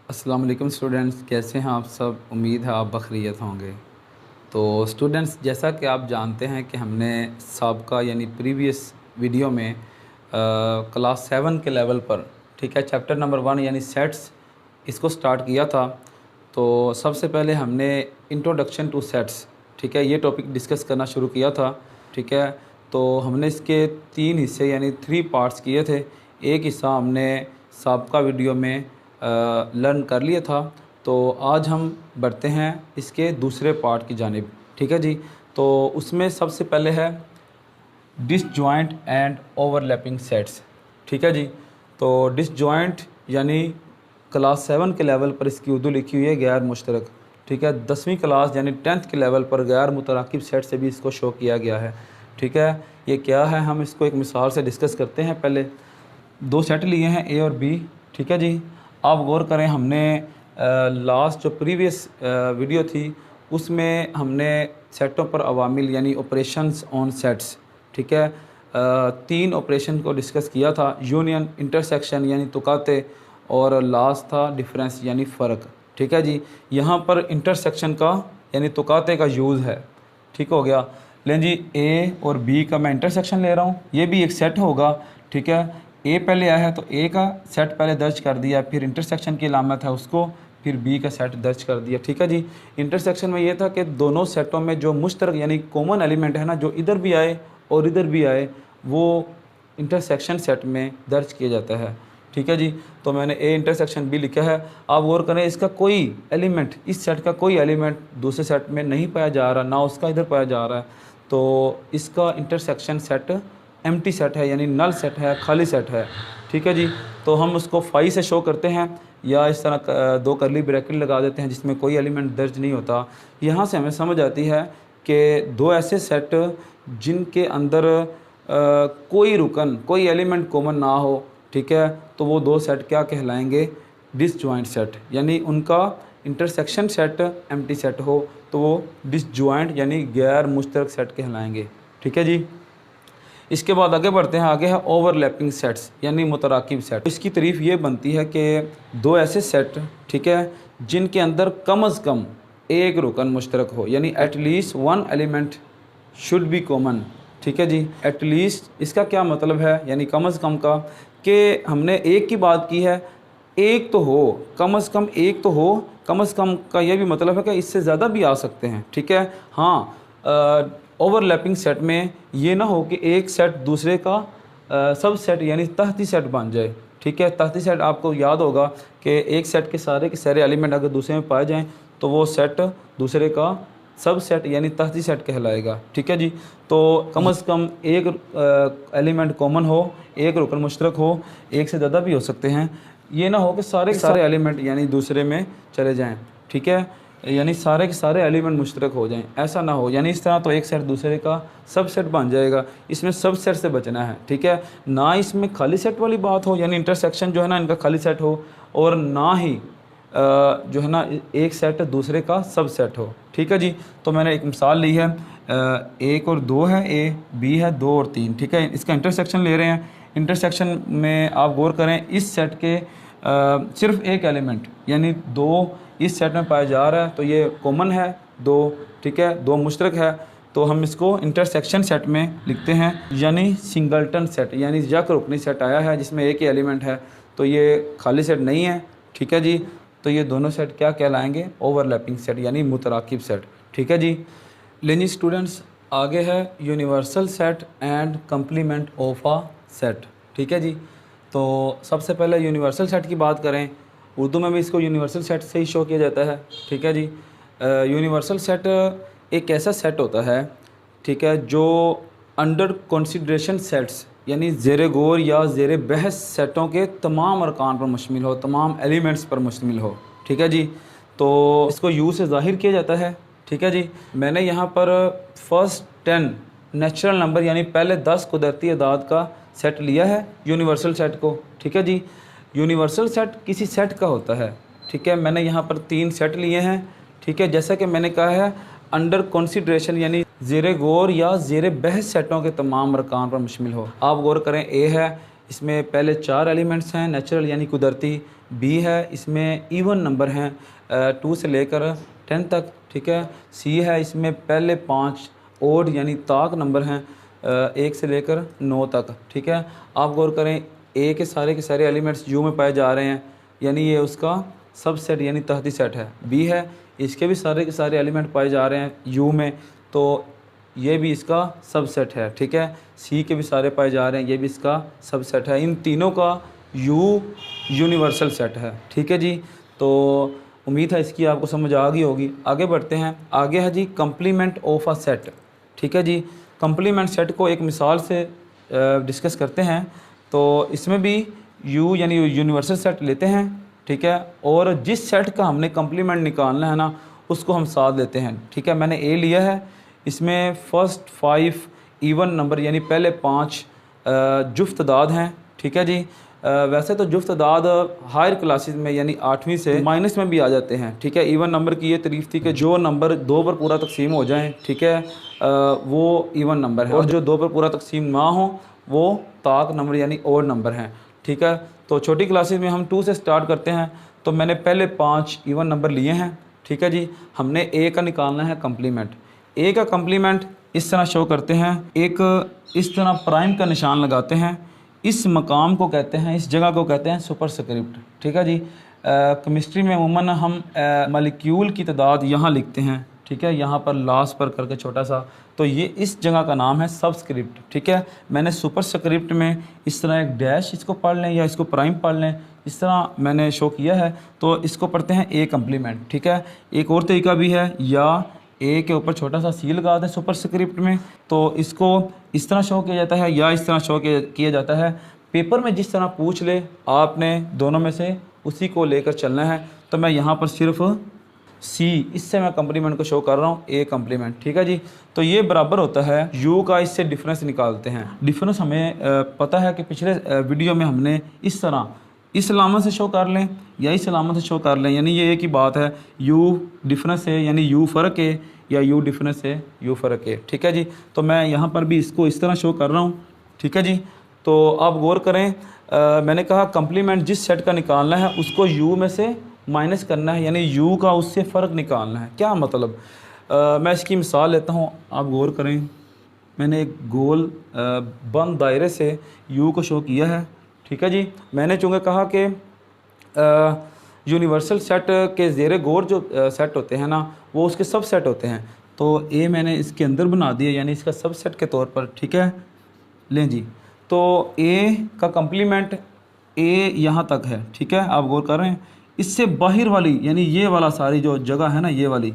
अस्सलाम वालेकुम स्टूडेंट्स, कैसे हैं आप सब। उम्मीद है आप बखैरियत होंगे। तो स्टूडेंट्स, जैसा कि आप जानते हैं कि हमने साबका यानी प्रीवियस वीडियो में क्लास 7 के लेवल पर, ठीक है, चैप्टर नंबर 1 यानी सेट्स, इसको स्टार्ट किया था। तो सबसे पहले हमने इंट्रोडक्शन टू सेट्स, ठीक है, ये टॉपिक डिस्कस करना शुरू किया था। ठीक है, तो हमने इसके 3 हिस्से यानी 3 पार्ट्स किए थे। एक हिस्सा हमने साबका वीडियो में लर्न कर लिया था। तो आज हम बढ़ते हैं इसके दूसरे पार्ट की जानिब। ठीक है जी। तो उसमें सबसे पहले है डिसजॉइंट एंड ओवरलैपिंग सेट्स। ठीक है जी। तो डिसजॉइंट यानी क्लास 7 के लेवल पर इसकी उर्दू लिखी हुई है गैर मुश्तरक। ठीक है, 10वीं क्लास यानी 10th के लेवल पर गैर मुतराकिब सेट से भी इसको शो किया गया है। ठीक है, ये क्या है, हम इसको एक मिसाल से डिस्कस करते हैं। पहले 2 सेट लिए हैं, ए और बी। ठीक है जी। आप गौर करें, हमने लास्ट जो प्रीवियस वीडियो थी उसमें हमने सेटों पर अवामिल यानी ऑपरेशंस ऑन सेट्स, ठीक है, 3 ऑपरेशन को डिस्कस किया था। यूनियन, इंटरसेक्शन यानी तुकाते, और लास्ट था डिफरेंस यानी फ़र्क। ठीक है जी। यहाँ पर इंटरसेक्शन का यानी तुकाते का यूज़ है। ठीक हो गया। लें जी, ए और बी का मैं इंटरसेक्शन ले रहा हूँ, ये भी एक सेट होगा। ठीक है, ए पहले आया है तो ए का सेट पहले दर्ज कर दिया, फिर इंटरसेक्शन की अलामत है उसको, फिर बी का सेट दर्ज कर दिया। ठीक है जी। इंटरसेक्शन में ये था कि दोनों सेटों में जो मुश्तरक यानी कॉमन एलिमेंट है ना, जो इधर भी आए और इधर भी आए, वो इंटरसेक्शन सेट में दर्ज किया जाता है। ठीक है जी। तो मैंने ए इंटरसेक्शन बी लिखा है। आप गौर करें, इसका कोई एलिमेंट, इस सेट का कोई एलिमेंट दूसरे सेट में नहीं पाया जा रहा, ना उसका इधर पाया जा रहा है। तो इसका इंटरसेक्शन सेट एम्प्टी सेट है यानी नल सेट है, खाली सेट है। ठीक है जी। तो हम उसको फाई से शो करते हैं, या इस तरह 2 करली ब्रैकेट लगा देते हैं जिसमें कोई एलिमेंट दर्ज नहीं होता। यहाँ से हमें समझ आती है कि 2 ऐसे सेट जिनके अंदर कोई रुकन, कोई एलिमेंट कॉमन ना हो, ठीक है, तो वो 2 सेट क्या कहलाएंगे, डिसजॉइंट सेट। यानी उनका इंटरसेक्शन सेट एम्प्टी सेट हो तो वो डिसजॉइंट यानी गैर मुश्तरक सेट कहलाएंगे। ठीक है जी। इसके बाद आगे बढ़ते हैं। आगे है ओवरलैपिंग सेट्स यानी मुतराकिब सेट। इसकी तारीफ ये बनती है कि 2 ऐसे सेट, ठीक है, जिनके अंदर कम अज़ कम एक रुकन मुश्तरक हो, यानी at least 1 element should be common. ठीक है जी। एटलीस्ट इसका क्या मतलब है, यानी कम अज़ कम का, कि हमने एक की बात की है, एक तो हो, कम अज़ कम एक तो हो। कम अज़ कम का यह भी मतलब है कि इससे ज़्यादा भी आ सकते हैं। ठीक है। हाँ, ओवरलैपिंग सेट में ये ना हो कि एक सेट दूसरे का सब सेट यानी तहती सेट बन जाए। ठीक है, तहती सेट आपको याद होगा कि एक सेट के सारे एलिमेंट अगर दूसरे में पाए जाएं तो वो सेट दूसरे का सब सेट यानी तहती सेट कहलाएगा। ठीक है जी। तो कम अज़ कम एक एलिमेंट कॉमन हो, एक रुकन मुश्तरक हो, एक से ज़्यादा भी हो सकते हैं। ये ना हो कि सारे के सारे एलिमेंट यानी दूसरे में चले जाएँ। ठीक है, यानी सारे के सारे एलिमेंट मुश्तरक हो जाएं, ऐसा ना हो। यानी इस तरह तो एक सेट दूसरे का सब सेट बन जाएगा, इसमें सब सेट से बचना है। ठीक है, ना इसमें खाली सेट वाली बात हो, यानी इंटरसेक्शन जो है ना इनका खाली सेट हो, और ना ही जो है ना एक सेट दूसरे का सब सेट हो। ठीक है जी। तो मैंने एक मिसाल ली है, 1 और 2 है, ए बी है 2 और 3। ठीक है, इसका इंटरसेक्शन ले रहे हैं। इंटरसेक्शन में आप गौर करें, इस सेट के सिर्फ एक एलिमेंट यानी 2 इस सेट में पाया जा रहा है, तो ये कॉमन है 2। ठीक है, 2 मुश्तरक है, तो हम इसको इंटरसेक्शन सेट में लिखते हैं, यानी सिंगलटन सेट यानी यक रुकनी सेट आया है जिसमें एक ही एलिमेंट है, तो ये खाली सेट नहीं है। ठीक है जी। तो ये दोनों सेट क्या कहलाएंगे, ओवरलैपिंग सेट यानी मुतराकिब सेट। ठीक है जी। लेनी स्टूडेंट्स, आगे है universal set and complement of a set. ठीक है जी। तो सबसे पहले यूनिवर्सल सेट की बात करें, उर्दू में भी इसको यूनिवर्सल सेट से ही शो किया जाता है। ठीक है जी। यूनिवर्सल सेट एक ऐसा सेट होता है, ठीक है, जो अंडर कंसिडरेशन सेट्स यानी ज़ेर गौर या ज़ेर बहस सेटों के तमाम अरकान पर मुश्तमिल हो, तमाम एलिमेंट्स पर मुश्तमिल हो। ठीक है जी। तो इसको यू से ज़ाहिर किया जाता है। ठीक है जी। मैंने यहाँ पर फर्स्ट 10 नेचुरल नंबर यानी पहले 10 कुदरती अदाद का सेट लिया है यूनिवर्सल सेट को। ठीक है जी। यूनिवर्सल सेट किसी सेट का होता है। ठीक है, मैंने यहाँ पर 3 सेट लिए हैं। ठीक है, जैसा कि मैंने कहा है, अंडर कंसिडरेशन यानी ज़ेर गौर या ज़ेर बहस सेटों के तमाम अरकान पर मुश्तमिल हो। आप गौर करें, ए है, इसमें पहले 4 एलिमेंट्स हैं नेचुरल यानी कुदरती, बी है, इसमें इवन नंबर हैं 2 से लेकर 10 तक, ठीक है। सी है, इसमें पहले 5 ओड यानी ताक नंबर हैं 1 से लेकर 9 तक, ठीक है। आप गौर करें, ए के सारे एलिमेंट्स यू में पाए जा रहे हैं, यानी ये उसका सबसेट यानी तहती सेट है। बी है, इसके भी सारे के सारे एलिमेंट पाए जा रहे हैं यू में, तो ये भी इसका सबसेट है, ठीक है। सी के भी सारे पाए जा रहे हैं, ये भी इसका सबसेट है। इन तीनों का यू यूनिवर्सल सेट है, ठीक है जी। तो उम्मीद है इसकी आपको समझ आ गई होगी। आगे बढ़ते हैं। आगे है जी कंप्लीमेंट ऑफ अ सेट, ठीक है जी। कंप्लीमेंट सेट को एक मिसाल से डिस्कस करते हैं। तो इसमें भी यू यानी यूनिवर्सल सेट लेते हैं, ठीक है, और जिस सेट का हमने कंप्लीमेंट निकालना है ना उसको हम साथ लेते हैं, ठीक है। मैंने ए लिया है, इसमें फ़र्स्ट 5 इवन नंबर यानी पहले 5 जुफ्त तादाद हैं, ठीक है जी। वैसे तो जुफ्त तादाद हायर क्लासेस में यानी 8वीं से माइनस में भी आ जाते हैं, ठीक है। इवन नंबर की ये तारीफ थी कि जो नंबर 2 पर पूरा तकसीम हो जाएं, ठीक है, वो इवन नंबर है, और जो 2 पर पूरा तकसीम ना हो वो ताक नंबर यानी ओड नंबर हैं, ठीक है। तो छोटी क्लासेस में हम 2 से स्टार्ट करते हैं। तो मैंने पहले 5 इवन नंबर लिए हैं, ठीक है जी। हमने ए का निकालना है कंप्लीमेंट। ए का कंप्लीमेंट इस तरह शो करते हैं, एक इस तरह प्राइम का निशान लगाते हैं। इस मकाम को कहते हैं, इस जगह को कहते हैं सुपरस्क्रिप्ट, ठीक है जी। केमिस्ट्री में अमूमन हम मॉलिक्यूल की तादाद यहाँ लिखते हैं, ठीक है, यहाँ पर लास्ट पर करके छोटा सा, तो ये इस जगह का नाम है सबस्क्रिप्ट, ठीक है। मैंने सुपरस्क्रिप्ट में इस तरह एक डैश इसको पढ़ लें या इसको प्राइम पढ़ लें, इस तरह मैंने शो किया है। तो इसको पढ़ते हैं ए कंप्लीमेंट, ठीक है। एक और तरीका भी है, या ए के ऊपर छोटा सा सी लगा दें सुपरस्क्रिप्ट में, तो इसको इस तरह शो किया जाता है या इस तरह शो किया जाता है। पेपर में जिस तरह पूछ ले आपने दोनों में से उसी को लेकर चलना है। तो मैं यहाँ पर सिर्फ सी, इससे मैं कंप्लीमेंट को शो कर रहा हूँ ए कंप्लीमेंट, ठीक है जी। तो ये बराबर होता है यू का, इससे डिफरेंस निकालते हैं। डिफरेंस हमें पता है कि पिछले वीडियो में हमने इस तरह इस अलामत से शो कर लें या इस अलामत से शो कर लें, यानी ये एक ही बात है, यू डिफरेंस है यानी यू फ़र्क है, या यू डिफरेंस है यू फ़र्क है, ठीक है जी। तो मैं यहाँ पर भी इसको इस तरह शो कर रहा हूँ, ठीक है जी। तो आप गौर करें, मैंने कहा कंप्लीमेंट जिस सेट का निकालना है उसको यू में से माइनस करना है, यानी यू का उससे फ़र्क निकालना है। क्या मतलब, मैं इसकी मिसाल लेता हूँ, आप गौर करें। मैंने एक गोल बंद दायरे से यू को शो किया है, ठीक है जी। मैंने चूँकि कहा कि यूनिवर्सल सेट के ज़ेरे गौर जो सेट होते हैं ना वो उसके सब सेट होते हैं, तो ए मैंने इसके अंदर बना दिया यानी इसका सब सेट के तौर पर, ठीक है। लें जी, तो ए का कंप्लीमेंट ए यहाँ तक है, ठीक है, आप गौर कर रहे हैं। इससे बाहर वाली यानी ये वाला सारी जो जगह है ना, ये वाली,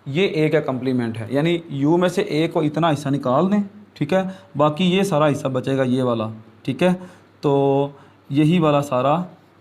ये ए का कंप्लीमेंट है, यानी यू में से ए को इतना हिस्सा निकाल दें, ठीक है, बाकी ये सारा हिस्सा बचेगा ये वाला, ठीक है। तो यही वाला सारा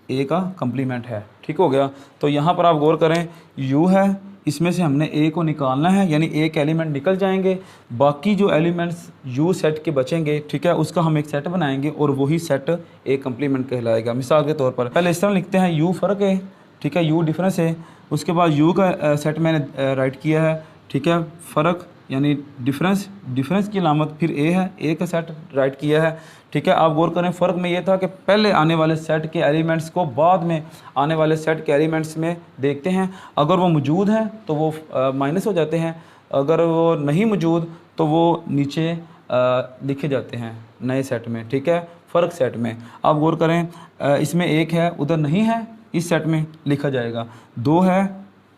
ए का कंप्लीमेंट है, ठीक हो गया। तो यहाँ पर आप गौर करें, यू है, इसमें से हमने ए को निकालना है, यानी ए के एलिमेंट निकल जाएंगे, बाकी जो एलिमेंट्स यू सेट के बचेंगे, ठीक है, उसका हम एक सेट बनाएंगे और वही सेट ए कंप्लीमेंट कहलाएगा। मिसाल के तौर पर पहले इस तरह लिखते हैं, यू फ़र्क है, ठीक है, यू डिफरेंस है, उसके बाद यू का सेट मैंने राइट किया है, ठीक है, फ़र्क यानी डिफरेंस, डिफरेंस की अलामत फिर ए है, ए का सेट राइट किया है, ठीक है। आप गौर करें, फ़र्क में ये था कि पहले आने वाले सेट के एलिमेंट्स को बाद में आने वाले सेट के एलिमेंट्स में देखते हैं, अगर वो मौजूद हैं तो वो माइनस हो जाते हैं, अगर वो नहीं मौजूद तो वो नीचे लिखे जाते हैं नए सेट में, ठीक है, फ़र्क सेट में। आप गौर करें, इसमें 1 है उधर नहीं है, इस सेट में लिखा जाएगा, 2 है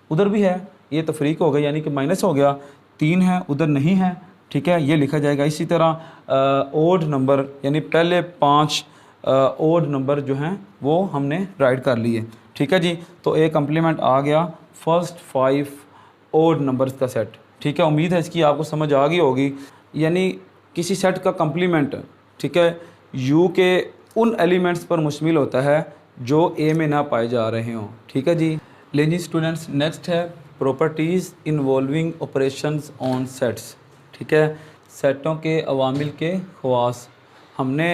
उधर भी है, ये तफरीक हो गई यानी कि माइनस हो गया, 3 है उधर नहीं है, ठीक है, ये लिखा जाएगा। इसी तरह ओड नंबर यानी पहले 5 ओड नंबर जो हैं वो हमने राइट कर लिए, ठीक है जी। तो ए कंप्लीमेंट आ गया फर्स्ट 5 ओड नंबर्स का सेट, ठीक है। उम्मीद है इसकी आपको समझ आ गई होगी। यानी किसी सेट का कंप्लीमेंट, ठीक है, यू के उन एलिमेंट्स पर मुश्तमिल होता है जो ए में ना पाए जा रहे हों, ठीक है जी। लेकिन स्टूडेंट्स, नेक्स्ट है properties involving operations on sets, ठीक है, सेटों के अवामिल के ख़वास। हमने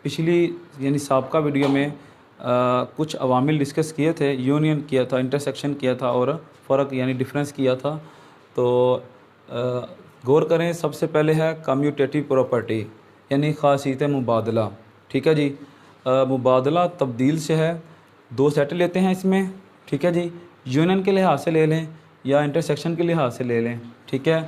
पिछली यानी साबका वीडियो में कुछ अवामिल डिस्कस किए थे, यूनियन किया था, इंटरसेक्शन किया था और फ़र्क यानी डिफरेंस किया था। तो गौर करें, सबसे पहले है कम्यूटेटिव प्रॉपर्टी यानी ख़ासियत मुबादला, ठीक है जी। मुबादला तब्दील से है, दो सेट लेते हैं इसमें, ठीक है जी। यूनियन के लिहाज से ले लें या इंटरसेक्शन के लिहाज से ले लें, ठीक है।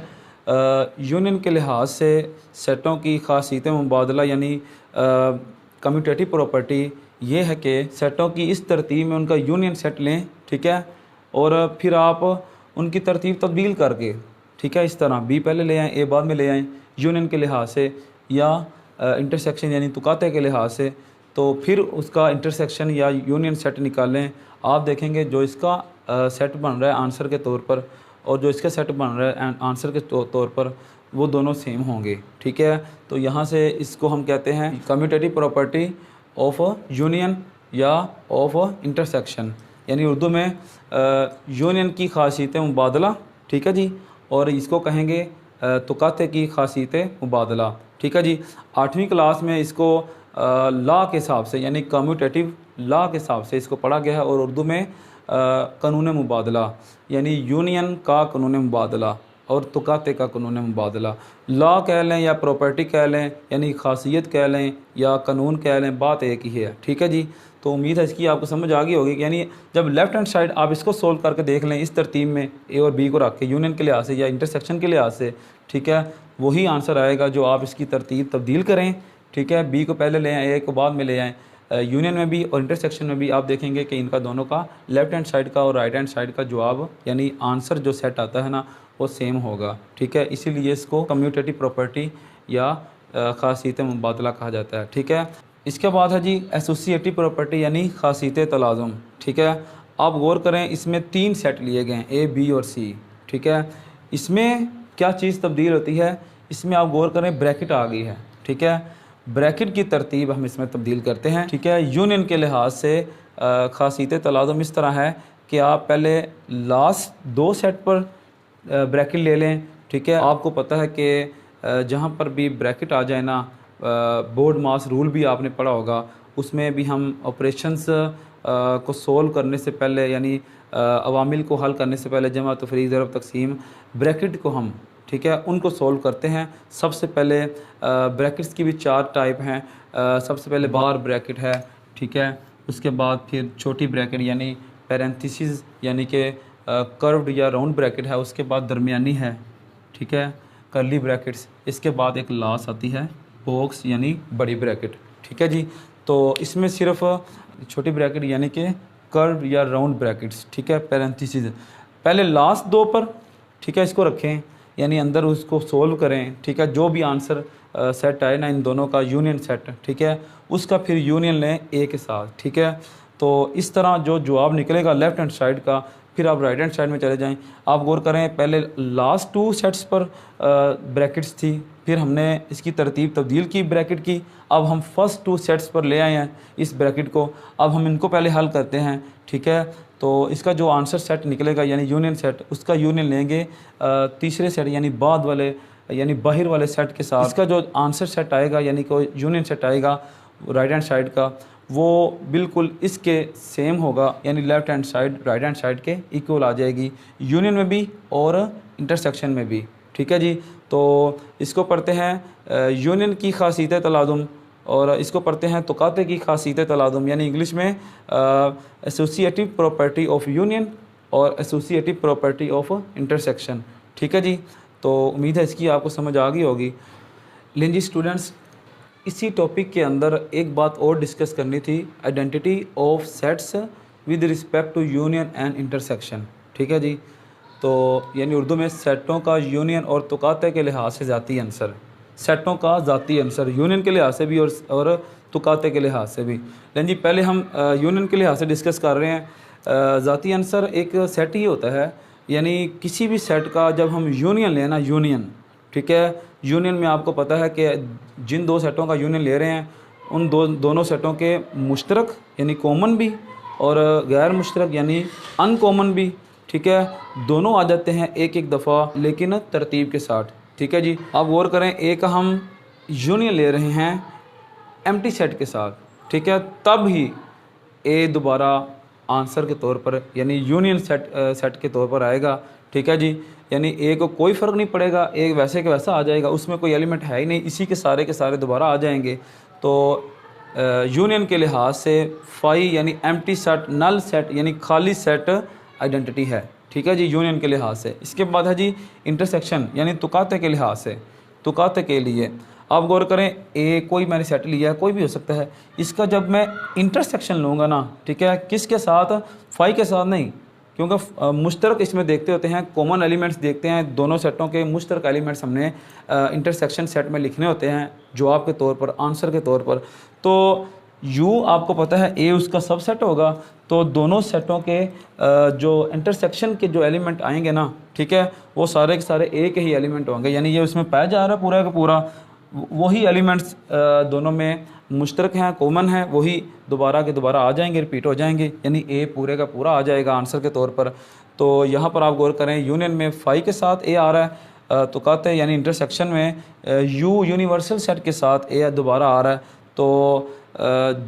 यूनियन के लिहाज से सेटों की खासियत मुबादला यानी कम्यूटेटिव प्रॉपर्टी ये है कि सेटों की इस तरतीब में उनका यूनियन सेट लें, ठीक है, और फिर आप उनकी तरतीब तब्दील करके, ठीक है, इस तरह बी पहले ले आएँ ए बाद में ले आएँ यूनियन के लिहाज से या इंटरसेक्शन यानी तुकाते के लिहाज से, तो फिर उसका इंटरसेक्शन या यूनियन सेट निकालें। आप देखेंगे जो इसका सेट बन रहा है आंसर के तौर पर और जो इसका सेट बन रहा है आंसर के तौर पर वो दोनों सेम होंगे, ठीक है। तो यहाँ से इसको हम कहते हैं कम्यूटेटिव प्रॉपर्टी ऑफ यूनियन या ऑफ इंटरसेक्शन, यानी उर्दू में यूनियन की खासियत मुबादला, ठीक है जी, और इसको कहेंगे तुकाते की खासियत मुबादला, ठीक है जी। 8वीं क्लास में इसको लॉ के हिसाब से यानी कम्यूटेटिव लॉ के हिसाब से इसको पढ़ा गया है और उर्दू में कानून मुबादला यानी यूनियन का कानून मुबादला और तुकाते का कानून मुबादला। लॉ कह लें या प्रॉपर्टी कह लें यानी खासियत कह लें या कानून कह लें, बात एक ही है, ठीक है जी। तो उम्मीद है इसकी आपको समझ आ गई होगी कि यानी जब लेफ़्ट हैंड साइड आप इसको सोल्व करके देख लें इस तरतीब में ए और बी को रख के यूनियन के लिहाज से या इंटरसेक्शन के लिहाज से, ठीक है, वही आंसर आएगा जो आप इसकी तरतीब तब्दील करें, ठीक है। बी को पहले ले आएँ, ए को बाद में ले आएँ। यूनियन में भी और इंटरसेक्शन में भी आप देखेंगे कि इनका दोनों का लेफ़्ट हैंड साइड का और राइट हैंड साइड का जवाब यानी आंसर जो सेट आता है ना वो सेम होगा, ठीक है। इसीलिए इसको कम्यूटेटिव प्रॉपर्टी या खासियत मुबादला कहा जाता है, ठीक है। इसके बाद है जी एसोसिएटिव प्रॉपर्टी यानी खासियत तलाज़ुम, ठीक है। आप गौर करें इसमें 3 सेट लिए गए हैं ए बी और सी, ठीक है। इसमें क्या चीज़ तब्दील होती है, इसमें आप गौर करें ब्रैकेट आ गई है, ठीक है। ब्रैकेट की तरतीब हम इसमें तब्दील करते हैं, ठीक है। यूनियन के लिहाज से खासियत तलाज़ुम इस तरह है कि आप पहले लास्ट 2 सेट पर ब्रैकेट ले लें, ठीक है। आपको पता है कि जहाँ पर भी ब्रैकेट आ जाए ना, बोर्ड मास रूल भी आपने पढ़ा होगा, उसमें भी हम ऑपरेशंस को सोल्व करने से पहले यानी अवामिल को हल करने से पहले जमा तफरीक ज़रब तकसीम ब्रैकेट को हम, ठीक है, उनको सोल्व करते हैं। सबसे पहले ब्रैकेट्स की भी 4 टाइप हैं। सबसे पहले बार ब्रैकेट है, ठीक है। उसके बाद फिर छोटी ब्रैकेट यानी पैरेंथेसिस यानी कि कर्व्ड या राउंड ब्रैकेट है। उसके बाद दरमियानी है, ठीक है, कर्ली ब्रैकेट्स। इसके बाद एक लास्ट आती है बॉक्स यानी बड़ी ब्रैकेट, ठीक है जी। तो इसमें सिर्फ छोटी ब्रैकेट यानी कि कर्व या राउंड ब्रैकेट्स, ठीक है, पैरेंथेसिस पहले लास्ट 2 पर, ठीक है, इसको रखें यानी अंदर उसको सोल्व करें, ठीक है। जो भी आंसर सेट आए ना इन दोनों का यूनियन सेट, ठीक है, उसका फिर यूनियन लें ए के साथ, ठीक है। तो इस तरह जो जवाब निकलेगा लेफ़्ट हैंड साइड का, फिर आप राइट हैंड साइड में चले जाएं। आप गौर करें पहले लास्ट 2 सेट्स पर ब्रैकेट्स थी, फिर हमने इसकी तरतीब तब्दील की ब्रैकेट की, अब हम फर्स्ट 2 सेट्स पर ले आए हैं इस ब्रैकेट को। अब हम इनको पहले हल करते हैं, ठीक है। तो इसका जो आंसर सेट निकलेगा यानी यूनियन सेट, उसका यूनियन लेंगे तीसरे सेट यानी बाद वाले यानी बाहर वाले सेट के साथ। इसका जो आंसर सेट आएगा यानी कोई यूनियन सेट आएगा राइट हैंड साइड का, वो बिल्कुल इसके सेम होगा यानी left hand side right hand side के इक्वल आ जाएगी यूनियन में भी और इंटरसेक्शन में भी, ठीक है जी। तो इसको पढ़ते हैं यूनियन की खासियत तलाज़ुम और इसको पढ़ते हैं तुकाते की खासियत तलाज़ुम यानी इंग्लिश में एसोसिएटिव प्रॉपर्टी ऑफ यूनियन और एसोसिएटिव प्रॉपर्टी ऑफ इंटरसेक्शन, ठीक है जी। तो उम्मीद है इसकी आपको समझ आ गई होगी। लेकिन जी स्टूडेंट्स, इसी टॉपिक के अंदर एक बात और डिस्कस करनी थी, identity of sets with respect to union and intersection, ठीक है जी। तो यानी उर्दू में सेटों का यूनियन और तुकाते के लिहाज से ज़ाती आंसर, सेटों का ज़ाती आंसर यूनियन के लिहाज से भी और तुकाते के लिहाज से भी। लेकिन जी पहले हम यूनियन के लिहाज से डिस्कस कर रहे हैं। ज़ाती आंसर एक सेट ही होता है यानी किसी भी सेट का जब हम यूनियन लेना यूनियन, ठीक है, यूनियन में आपको पता है कि जिन 2 सेटों का यूनियन ले रहे हैं उन दोनों सेटों के मुश्तरक यानी कॉमन भी और गैर मुश्तरक यानी अनकॉमन भी, ठीक है, दोनों आ जाते हैं एक दफ़ा लेकिन तरतीब के साथ, ठीक है जी। आप गौर करें एक हम यूनियन ले रहे हैं एम्प्टी सेट के साथ, ठीक है, तब ही ए दोबारा आंसर के तौर पर यानी यूनियन सेट के तौर पर आएगा, ठीक है जी। यानी ए को कोई फ़र्क नहीं पड़ेगा, ए वैसे के वैसा आ जाएगा, उसमें कोई एलिमेंट है ही नहीं, इसी के सारे दोबारा आ जाएंगे। तो यूनियन के लिहाज से फाई यानी एम्प्टी सेट, नल सेट यानी खाली सेट आइडेंटिटी है। ठीक है जी, यूनियन के लिहाज से। इसके बाद है जी इंटरसेक्शन यानी तुकाते के लिहाज से। तुकाते के लिए आप गौर करें, ए कोई मैंने सेट लिया है, कोई भी हो सकता है, इसका जब मैं इंटरसेक्शन लूँगा ना, ठीक है, किसके साथ, फाई के साथ नहीं, क्योंकि मुश्तरक इसमें देखते होते हैं, कॉमन एलिमेंट्स देखते हैं, दोनों सेटों के मुश्तरक एलिमेंट्स हमने इंटरसेक्शन सेट में लिखने होते हैं जवाब के तौर पर, आंसर के तौर पर। तो यू आपको पता है ए उसका सबसेट होगा, तो दोनों सेटों के जो इंटरसेक्शन के जो एलिमेंट आएंगे ना, ठीक है, वो सारे के सारे ए के ही एलिमेंट होंगे, यानी ये उसमें पाया जा रहा है पूरा का पूरा वही एलिमेंट्स दोनों में मुश्तरक हैं, कॉमन है, वही दोबारा के दोबारा आ जाएंगे, रिपीट हो जाएंगे, यानी ए पूरे का पूरा आ जाएगा आंसर के तौर पर। तो यहाँ पर आप गौर करें, यूनियन में फाई के साथ ए आ रहा है, तो कहते हैं यानी इंटरसेक्शन में यू यूनिवर्सल सेट के साथ ए दोबारा आ रहा है। तो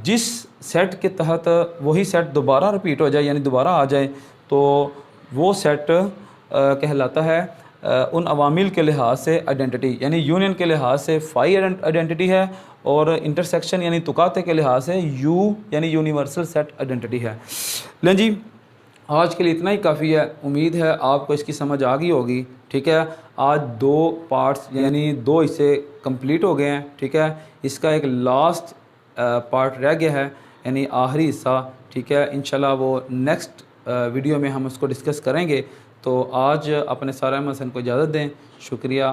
जिस सेट के तहत वही सेट दोबारा रिपीट हो जाए यानी दोबारा आ जाए, तो वो सेट कहलाता है उन अवामिल के लिहाज से आइडेंटिटी, यानी यूनियन के लिहाज से फाई आइडेंटिटी है, और इंटरसेक्शन यानी तुकाते के लिहाज से यू यानी यूनिवर्सल सेट आइडेंटिटी है। लें जी, आज के लिए इतना ही काफ़ी है। उम्मीद है आपको इसकी समझ आ गई होगी। ठीक है, आज 2 पार्ट्स यानी 2 हिस्से कंप्लीट हो गए हैं। ठीक है, इसका एक लास्ट पार्ट रह गया है, यानी आखिरी हिस्सा। ठीक है, इंशाल्लाह वो नेक्स्ट वीडियो में हम उसको डिस्कस करेंगे। तो आज अपने सारा मसन को इजाज़त दें। शुक्रिया।